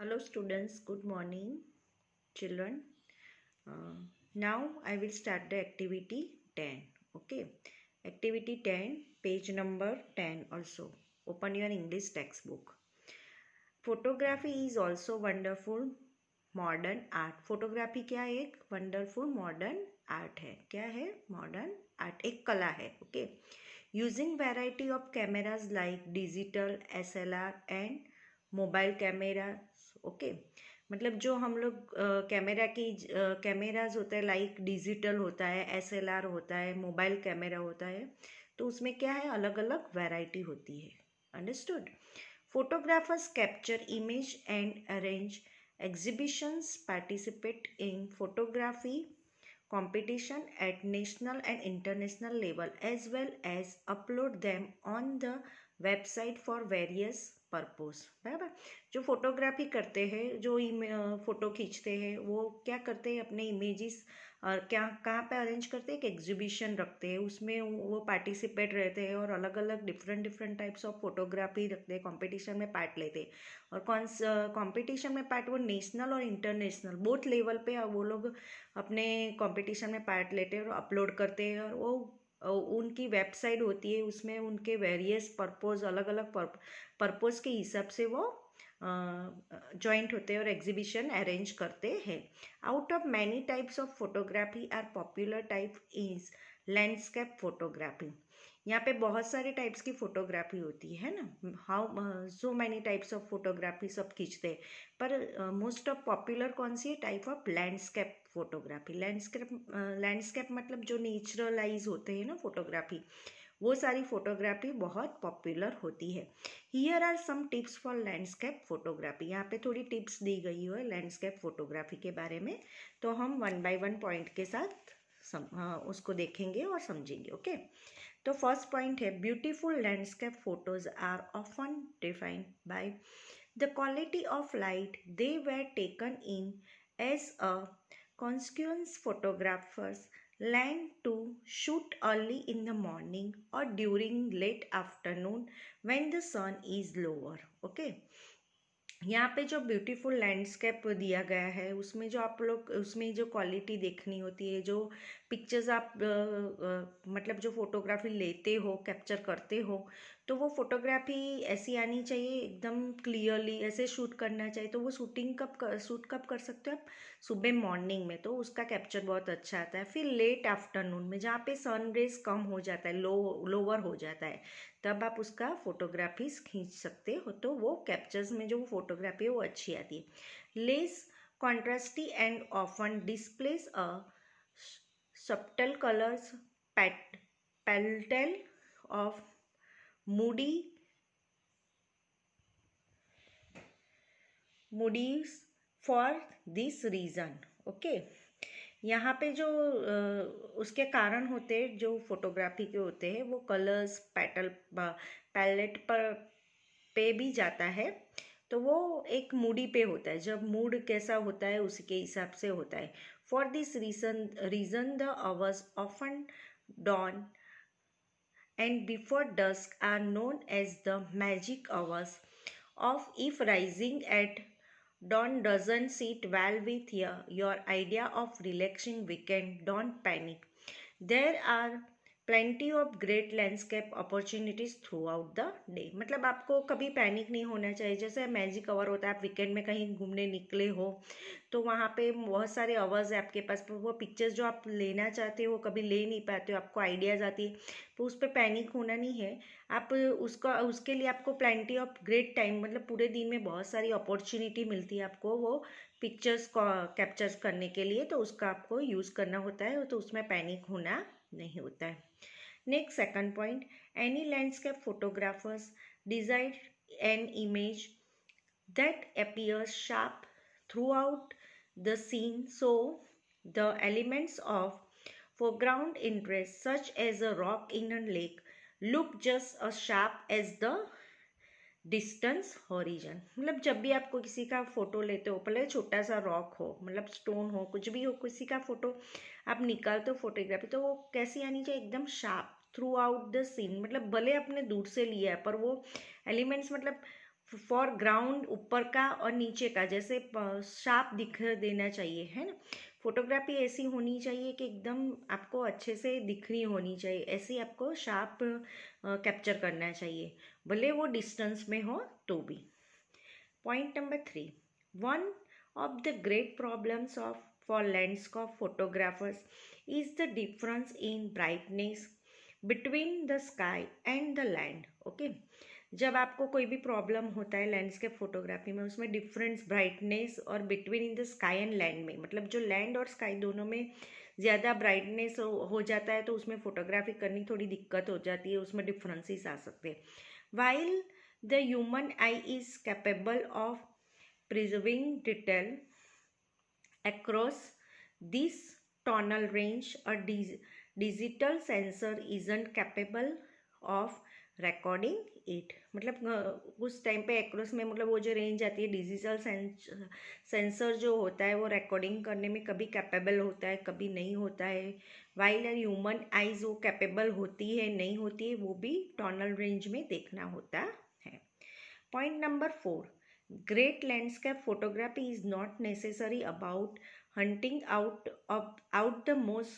Hello students, good morning children. Now I will start the activity 10. Okay, activity 10, page number 10 also. Open your English textbook. Photography is also wonderful modern art. Photography क्या है? एक wonderful modern art है. क्या है? Modern art. एक कला है. Okay. Using variety of cameras like digital, SLR and mobile camera. Okay, मतलब जो हम लोग कैमरा की कैमराज होता है लाइक डिजिटल होता है, SLR होता है, मोबाइल कैमरा होता है, तो उसमें क्या है, अलग अलग वैरायटी होती है. Understood. Photographers capture image and arrange exhibitions, participate in photography competition at national and international level, as well as upload them on the website for various purpose. बराबर. जो फोटोग्राफी करते हैं, जो फ़ोटो खींचते हैं, वो क्या करते हैं, अपने इमेजेस और क्या कहाँ पे अरेंज करते हैं, एक एग्जीबिशन रखते हैं, उसमें वो पार्टिसिपेट रहते हैं और अलग अलग डिफरेंट टाइप्स ऑफ फोटोग्राफी रखते हैं, कंपटीशन में पार्ट लेते हैं. और कौन सा कंपटीशन में पार्ट, वो नेशनल और इंटरनेशनल बोथ लेवल पे वो लोग अपने कंपटीशन में पार्ट लेते हैं और अपलोड करते हैं. और वो उनकी वेबसाइट होती है, उसमें उनके वेरियस पर्पस, अलग अलग पर्पस के हिसाब से वो जॉइंट होते हैं और एग्जीबिशन अरेंज करते हैं. Out of many types of photography are popular type is landscape photography. यहाँ पे बहुत सारे टाइप्स की फोटोग्राफी होती है ना. How so many types of photography सब खींचते हैं, पर मोस्ट ऑफ पॉपुलर कौन सी है, type of landscape photography. Landscape मतलब जो नेचुरलाइज होते हैं ना फोटोग्राफी, वो सारी फोटोग्राफी बहुत पॉपुलर होती है. Here are some tips for landscape photography. यहाँ पे थोड़ी टिप्स दी गई है लैंडस्केप फोटोग्राफी के बारे में, तो हम 1 बाय 1 पॉइंट के साथ उसको देखेंगे और समझेंगे. ओके, तो फर्स्ट पॉइंट है, beautiful landscape photos are often defined by the quality of light they were taken in as a consequence. Photographers land to shoot early in the morning or during late afternoon when the sun is lower. Okay, यहाँ पे जो beautiful landscape दिया गया है, उसमें जो आप लोग, उसमें जो क्वालिटी देखनी होती है, जो पिक्चर्स आप मतलब जो फोटोग्राफी लेते हो, कैप्चर करते हो, तो वो फोटोग्राफी ऐसी आनी चाहिए, एकदम क्लियरली ऐसे शूट करना चाहिए. तो वो शूट कब कर सकते हो आप, सुबह मॉर्निंग में, तो उसका कैप्चर बहुत अच्छा आता है. फिर लेट आफ्टरनून में, जहाँ पे सन रेज कम हो जाता है, लोअर हो जाता है, तब आप उसका फोटोग्राफीज खींच सकते हो, तो वो कैप्चर्स में जो फोटोग्राफी है वो अच्छी आती है. Less contrasty and often displace a subtle colors, palette of moods for this reason. Okay, यहाँ पे जो उसके कारण होते हैं, जो फोटोग्राफी के होते हैं, वो कलर्स पैलेट पर पे भी जाता है, तो वो एक मूडी पे होता है. जब मूड कैसा होता है उसके हिसाब से होता है. For this reason the hours often dawn and before dusk are known as the magic hours of. If rising at dawn doesn't sit well with your idea of relaxing weekend, don't panic. There are plenty of great landscape opportunities throughout the day. मतलब आपको कभी panic नहीं होना चाहिए. जैसे magic our होता है, आप वीकेंड में कहीं घूमने निकले हो, तो वहाँ पे बहुत सारे आवर्स है आपके पास, वो पिक्चर्स जो आप लेना चाहते हो कभी ले नहीं पाते हो, आपको आइडियाज़ आती है, तो उस पर पैनिक होना नहीं है. आप उसके लिए आपको प्लेंटी ऑफ ग्रेट टाइम, मतलब पूरे दिन में बहुत सारी अपॉर्चुनिटी मिलती है आपको वो पिक्चर्स को कैप्चर्स करने के लिए, तो उसका आपको यूज़ करना होता है, तो उसमें पैनिक होना नहीं होता है. Next second point, any landscape photographers design an image that appears sharp throughout the scene, so the elements of foreground interest such as a rock in a lake look just as sharp as the distance horizon. मतलब जब भी आपको किसी का photo लेते हो, पहले छोटा सा रॉक हो, मतलब स्टोन हो, कुछ भी हो, किसी का फोटो आप निकालते हो फोटोग्राफी, तो वो कैसी आनी चाहिए, एकदम sharp throughout the scene. मतलब भले आपने दूर से लिया है, पर वो एलिमेंट्स, मतलब फॉरग्राउंड ऊपर का और नीचे का जैसे शार्प दिख देना चाहिए, है ना। फोटोग्राफी ऐसी होनी चाहिए कि एकदम आपको अच्छे से दिखनी होनी चाहिए, ऐसी आपको शार्प कैप्चर करना चाहिए, भले वो डिस्टेंस में हो तो भी। Point number 3, one of the great problems of for landscape photographers is the difference in brightness between the sky and the land. Okay, जब आपको कोई भी प्रॉब्लम होता है लैंडस्केप फोटोग्राफी में, उसमें डिफरेंस ब्राइटनेस और between in the sky and land में, मतलब जो लैंड और स्काई दोनों में ज़्यादा ब्राइटनेस हो जाता है तो उसमें फोटोग्राफी करनी थोड़ी दिक्कत हो जाती है, उसमें डिफरेंसेस आ सकते हैं। While the human I is capable of preserving detail across this tonal range, a digital sensor isn't capable of recording it। मतलब उस टाइम पे एक्रोस में मतलब वो जो रेंज आती है, डिजिटल सेंसर जो होता है वो रिकॉर्डिंग करने में कभी कैपेबल होता है, कभी नहीं होता है। वाइल ह्यूमन आइज वो कैपेबल होती है नहीं होती है, वो भी टोनल रेंज में देखना होता है। Point number 4, great landscape photography is not necessary about hunting out the most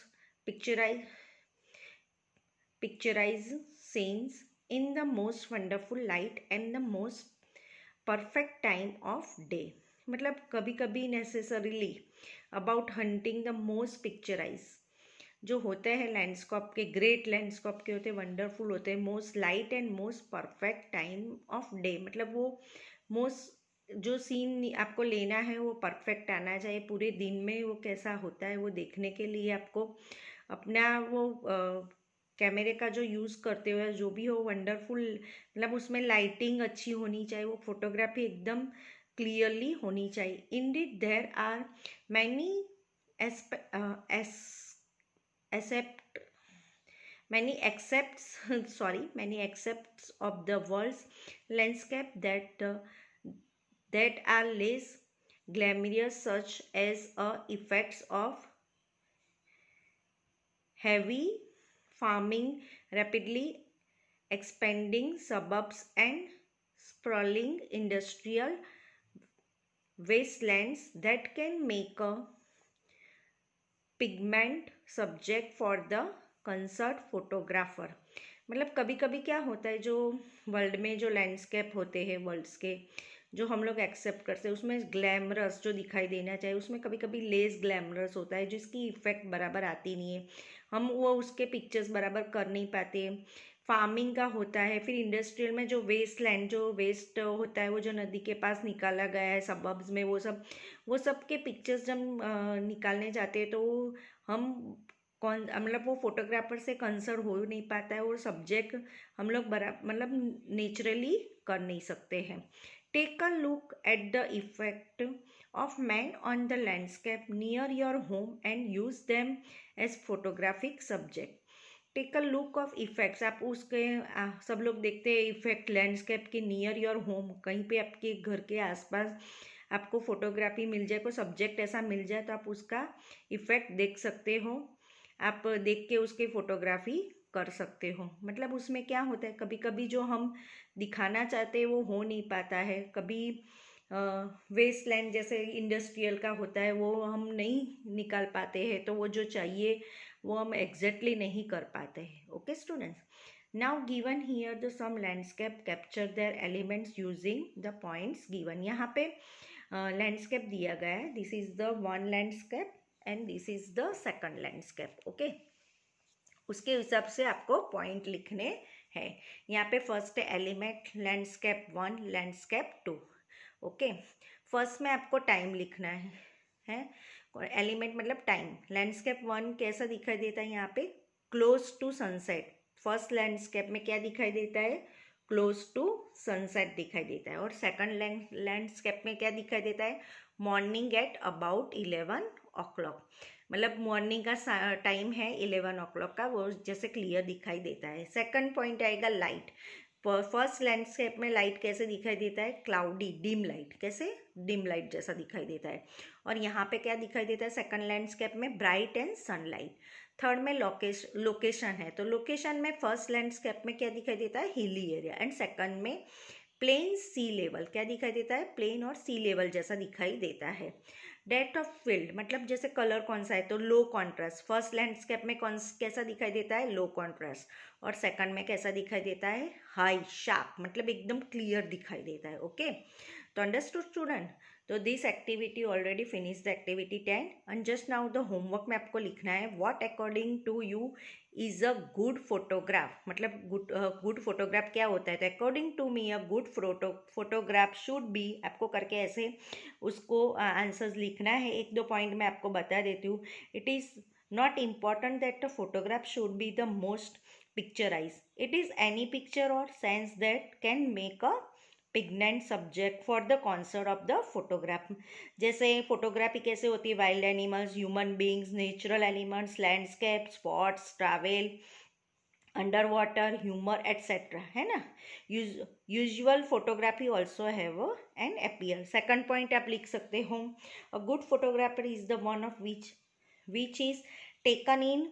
picturized scenes in the most wonderful light and the most perfect time of day। मतलब कभी कभी necessarily about hunting the most picturise जो होते हैं landscape के, great landscape के होते हैं, वंडरफुल होते हैं, most light and most perfect time of day. मतलब वो मोस्ट जो सीन आपको लेना है वो परफेक्ट आना चाहिए, पूरे दिन में वो कैसा होता है वो देखने के लिए आपको अपना वो कैमरे का जो यूज़ करते हुए जो भी हो वंडरफुल, मतलब उसमें लाइटिंग अच्छी होनी चाहिए, वो फोटोग्राफी एकदम क्लियरली होनी चाहिए। Indeed there are many accept many accepts of the world's landscape that are less glamorous, such as effects of heavy farming, rapidly expanding suburbs and sprawling industrial wastelands that can make a pigment subject for the concert photographer. मतलब कभी कभी क्या होता है, जो world में जो landscape होते हैं वर्ल्ड्स के, जो हम लोग एक्सेप्ट करते हैं, उसमें ग्लैमरस जो दिखाई देना चाहिए उसमें कभी कभी लेस ग्लैमरस होता है, जिसकी इफेक्ट बराबर आती नहीं है, हम वो उसके पिक्चर्स बराबर कर नहीं पाते। फार्मिंग का होता है, फिर इंडस्ट्रियल में जो वेस्ट लैंड जो वेस्ट होता है वो जो नदी के पास निकाला गया है सबब्स में, वो सब के पिक्चर्स जब निकालने जाते हैं तो हम मतलब वो फोटोग्राफर से कंसर्न हो नहीं पाता है, और सब्जेक्ट हम लोग मतलब नेचुरली कर नहीं सकते हैं। Take a look at the effect of man on the landscape near your home and use them as photographic subject. Take a look of effects, आप उसके सब लोग देखते हैं इफेक्ट लैंडस्केप के नियर योर होम, कहीं पे आपके घर के आसपास आपको फोटोग्राफी मिल जाए, कोई सब्जेक्ट ऐसा मिल जाए तो आप उसका इफेक्ट देख सकते हो, आप देख के उसकी फोटोग्राफी कर सकते हो। मतलब उसमें क्या होता है, कभी कभी जो हम दिखाना चाहते हैं वो हो नहीं पाता है, कभी वेस्टलैंड जैसे इंडस्ट्रियल का होता है वो हम नहीं निकाल पाते हैं, तो वो जो चाहिए वो हम एग्जैक्टली नहीं कर पाते हैं। Okay students, now given here the some landscape capture there elements using the points given. यहाँ पे लैंडस्केप दिया गया है, this is the one landscape and this is the second landscape. Okay, उसके हिसाब से आपको पॉइंट लिखने हैं। यहाँ पे first element landscape 1, landscape 2। Okay, first में आपको टाइम लिखना है एलिमेंट मतलब टाइम। लैंडस्केप 1 कैसा दिखाई देता है, यहाँ पे close to sunset. First landscape में क्या दिखाई देता है, क्लोज टू सनसेट दिखाई देता है। और सेकंड लैंडस्केप में क्या दिखाई देता है, मॉर्निंग एट अबाउट 11 o'clock। मतलब मॉर्निंग का टाइम है 11 o'clock का, वो जैसे क्लियर दिखाई देता है। सेकंड पॉइंट आएगा लाइट। फर्स्ट लैंडस्केप में लाइट कैसे दिखाई देता है, क्लाउडी डिम लाइट, कैसे डिम लाइट जैसा दिखाई देता है। और यहाँ पे क्या दिखाई देता है सेकंड लैंडस्केप में, ब्राइट एंड सनलाइट। थर्ड में लोकेशन है, तो लोकेशन में फर्स्ट लैंडस्केप में क्या दिखाई देता है, हिली एरिया, एंड सेकंड में प्लेन सी लेवल, क्या दिखाई देता है? प्लेन और सी लेवल जैसा दिखाई देता है। डेप्थ ऑफ फील्ड मतलब जैसे कलर कौन सा है तो लो कॉन्ट्रास्ट, फर्स्ट लैंडस्केप में कैसा दिखाई देता है? लो कॉन्ट्रास्ट, और सेकंड में कैसा दिखाई देता है? हाई शार्प, मतलब एकदम क्लियर दिखाई देता है। ओके, तो अंडरस्टूड स्टूडेंट? तो this activity already finish the activity 10 and just now the homework में आपको लिखना है what according to you is a good photograph, मतलब गुड फोटोग्राफ क्या होता है? तो according to me a good photograph should be, आपको करके ऐसे उसको आंसर्स लिखना है। एक दो पॉइंट मैं आपको बता देती हूँ। It is not important that the photograph should be the most picturise, it is any picture और sense that can make a poignant subject for the concert of the photograph. जैसे फोटोग्राफी कैसे होती है? Wild animals, human beings, natural elements, landscape, spots, travel, under water, humour etcetera, है ना। Usual photography also have an appear. Second point आप लिख सकते हो, a good photographer is the one of which is taken in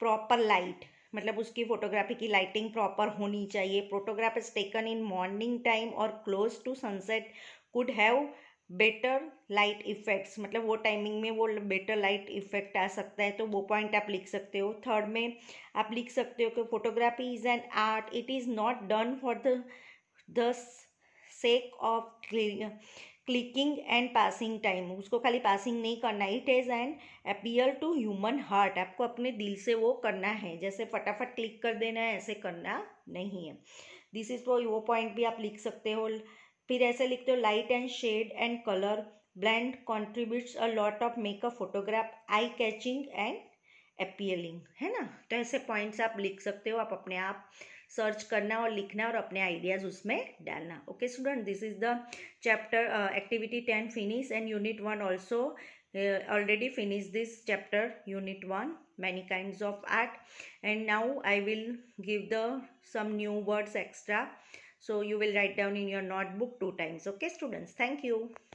proper light, मतलब उसकी photography की lighting proper होनी चाहिए। Photograph is taken in morning time और close to sunset could have better light effects, मतलब वो टाइमिंग में वो बेटर लाइट इफेक्ट आ सकता है, तो वो पॉइंट आप लिख सकते हो। थर्ड में आप लिख सकते हो कि photography is an art, it is not done for the sake of clicking and passing time, उसको खाली पासिंग नहीं करना। It is an appear to human heart, आपको अपने दिल से वो करना है, जैसे फटाफट क्लिक कर देना है ऐसे करना नहीं है। दिस इज वो पॉइंट भी आप लिख सकते हो। फिर ऐसे लिखते हो, light and shade and colour blend contributes a lot of make a photograph eye catching and appealing, है ना। तो ऐसे पॉइंट्स आप लिख सकते हो, आप अपने आप सर्च करना और लिखना और अपने आइडियाज उसमें डालना। Okay student, this is the chapter activity 10 finish and unit 1 also already finished this chapter, unit 1, many kinds of art, and now I will give the some new words extra, so you will write down in your notebook 2 times. Okay students, thank you.